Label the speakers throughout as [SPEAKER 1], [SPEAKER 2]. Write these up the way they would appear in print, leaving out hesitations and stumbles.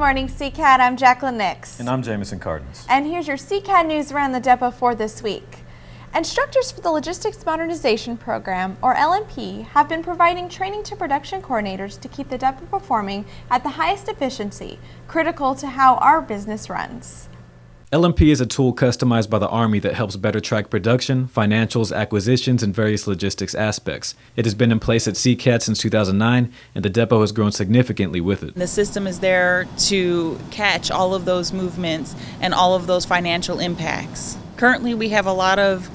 [SPEAKER 1] morning, CCAD. I'm Jacqueline Nix.
[SPEAKER 2] And I'm Jamison Cardens.
[SPEAKER 1] And here's your CCAD news around the depot for this week. Instructors for the Logistics Modernization Program, or LMP, have been providing training to production coordinators to keep the depot performing at the highest efficiency, critical to how our business runs.
[SPEAKER 2] LMP is a tool customized by the Army that helps better track production, financials, acquisitions, and various logistics aspects. It has been in place at CCAD since 2009, and the depot has grown significantly with it.
[SPEAKER 3] The system is there to catch all of those movements and all of those financial impacts. Currently, we have a lot of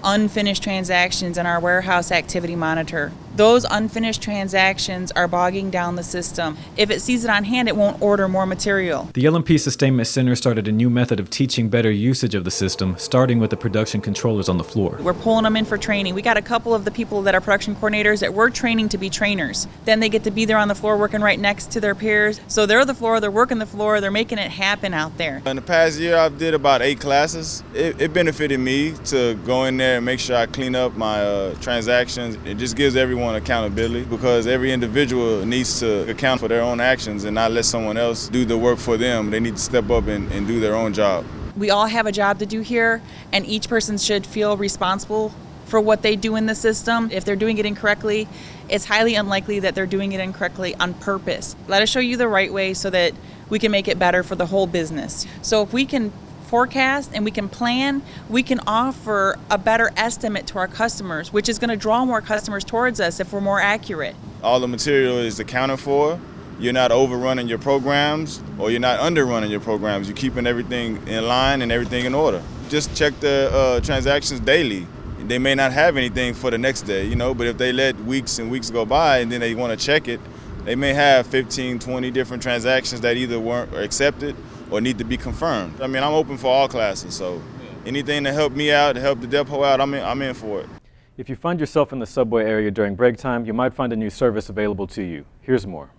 [SPEAKER 3] unfinished transactions in our warehouse activity monitor. Those unfinished transactions are bogging down the system. If it sees it on hand, it won't order more material.
[SPEAKER 2] The LMP Sustainment Center started a new method of teaching better usage of the system, starting with the production controllers on the floor.
[SPEAKER 3] We're pulling them in for training. We got a couple of the people that are production coordinators that we're training to be trainers. Then they get to be there on the floor working right next to their peers. So they're the floor, they're working the floor, they're making it happen out there.
[SPEAKER 4] In the past year, I've did about 8 classes. It benefited me to go in there and make sure I clean up my transactions. It just gives everyone accountability because every individual needs to account for their own actions and not let someone else do the work for them. They need to step up and do their own job.
[SPEAKER 3] We all have a job to do here, and each person should feel responsible for what they do in the system. If they're doing it incorrectly, it's highly unlikely that they're doing it incorrectly on purpose. Let us show you the right way so that we can make it better for the whole business. So if we can forecast and we can plan, we can offer a better estimate to our customers, which is going to draw more customers towards us if we're more accurate.
[SPEAKER 4] All the material is accounted for. You're not overrunning your programs or you're not underrunning your programs. You're keeping everything in line and everything in order. Just check the transactions daily. They may not have anything for the next day, but if they let weeks and weeks go by and then they want to check it, they may have 15, 20 different transactions that either weren't accepted or need to be confirmed. I mean, I'm open for all classes, so anything to help me out, to help the depot out, I'm in for it.
[SPEAKER 2] If you find yourself in the subway area during break time, you might find a new service available to you. Here's more.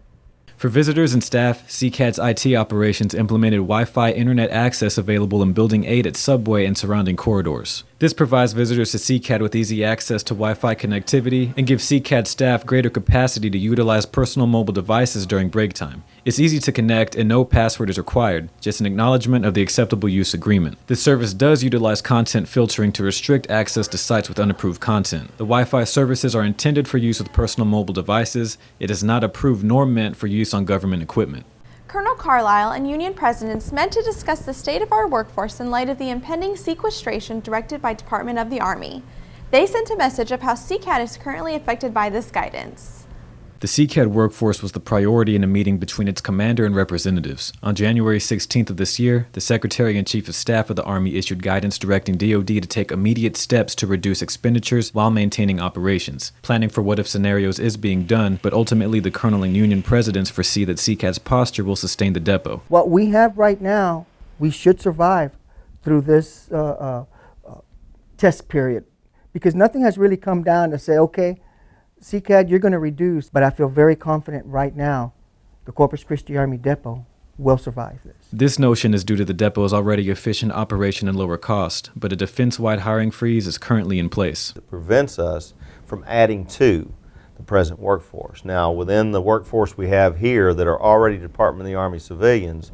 [SPEAKER 2] For visitors and staff, CCAD's IT operations implemented Wi-Fi internet access available in Building 8 at Subway and surrounding corridors. This provides visitors to CCAD with easy access to Wi-Fi connectivity and gives CCAD staff greater capacity to utilize personal mobile devices during break time. It's easy to connect and no password is required, just an acknowledgement of the acceptable use agreement. This service does utilize content filtering to restrict access to sites with unapproved content. The Wi-Fi services are intended for use with personal mobile devices. It is not approved nor meant for use on government equipment.
[SPEAKER 1] Colonel Carlisle and union presidents met to discuss the state of our workforce in light of the impending sequestration directed by Department of the Army. They sent a message of how CCAD is currently affected by this guidance.
[SPEAKER 2] The CCAD workforce was the priority in a meeting between its commander and representatives. On January 16th of this year, the Secretary and Chief of Staff of the Army issued guidance directing DoD to take immediate steps to reduce expenditures while maintaining operations. Planning for what-if scenarios is being done, but ultimately the Colonel and union presidents foresee that CCAD's posture will sustain the depot.
[SPEAKER 5] What we have right now, we should survive through this test period, because nothing has really come down to say, okay, CCAD, you're going to reduce, but I feel very confident right now the Corpus Christi Army Depot will survive this.
[SPEAKER 2] This notion is due to the depot's already efficient operation and lower cost, but a defense-wide hiring freeze is currently in place.
[SPEAKER 6] It prevents us from adding to the present workforce. Now, within the workforce we have here that are already Department of the Army civilians,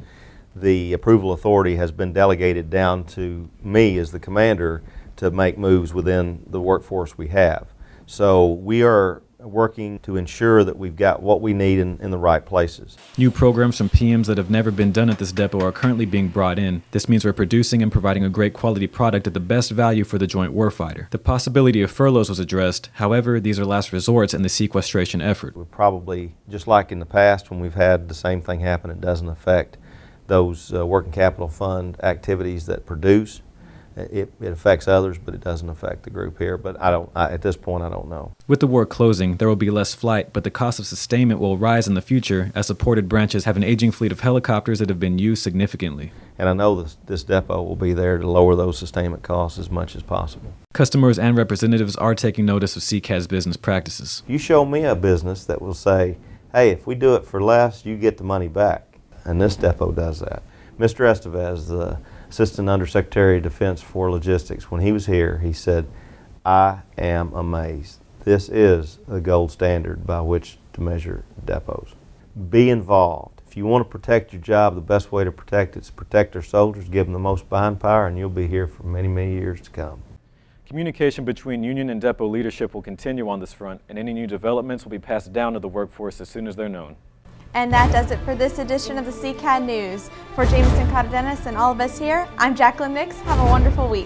[SPEAKER 6] the approval authority has been delegated down to me as the commander to make moves within the workforce we have. So we are working to ensure that we've got what we need in the right places.
[SPEAKER 2] New programs from PMs that have never been done at this depot are currently being brought in. This means we're producing and providing a great quality product at the best value for the joint warfighter. The possibility of furloughs was addressed. However, these are last resorts in the sequestration effort.
[SPEAKER 6] We're probably, just like in the past when we've had the same thing happen, it doesn't affect those working capital fund activities that produce. It affects others, but it doesn't affect the group here. But at this point, I don't know.
[SPEAKER 2] With the war closing, there will be less flight, but the cost of sustainment will rise in the future as supported branches have an aging fleet of helicopters that have been used significantly.
[SPEAKER 6] And I know this depot will be there to lower those sustainment costs as much as possible.
[SPEAKER 2] Customers and representatives are taking notice of CCAD's business practices.
[SPEAKER 6] You show me a business that will say, hey, if we do it for less, you get the money back. And this depot does that. Mr. Estevez, the Assistant Undersecretary of Defense for Logistics, when he was here, he said, I am amazed. This is the gold standard by which to measure depots. Be involved. If If you want to protect your job, the best way to protect it is protect our soldiers, give them the most buying power, and you'll be here for many, many years to come.
[SPEAKER 2] Communication between union and depot leadership will continue on this front, and any new developments will be passed down to the workforce as soon as they're known.
[SPEAKER 1] And that does it for this edition of the CCAD News. For Jameson Cardenas and all of us here, I'm Jacqueline Nix. Have a wonderful week.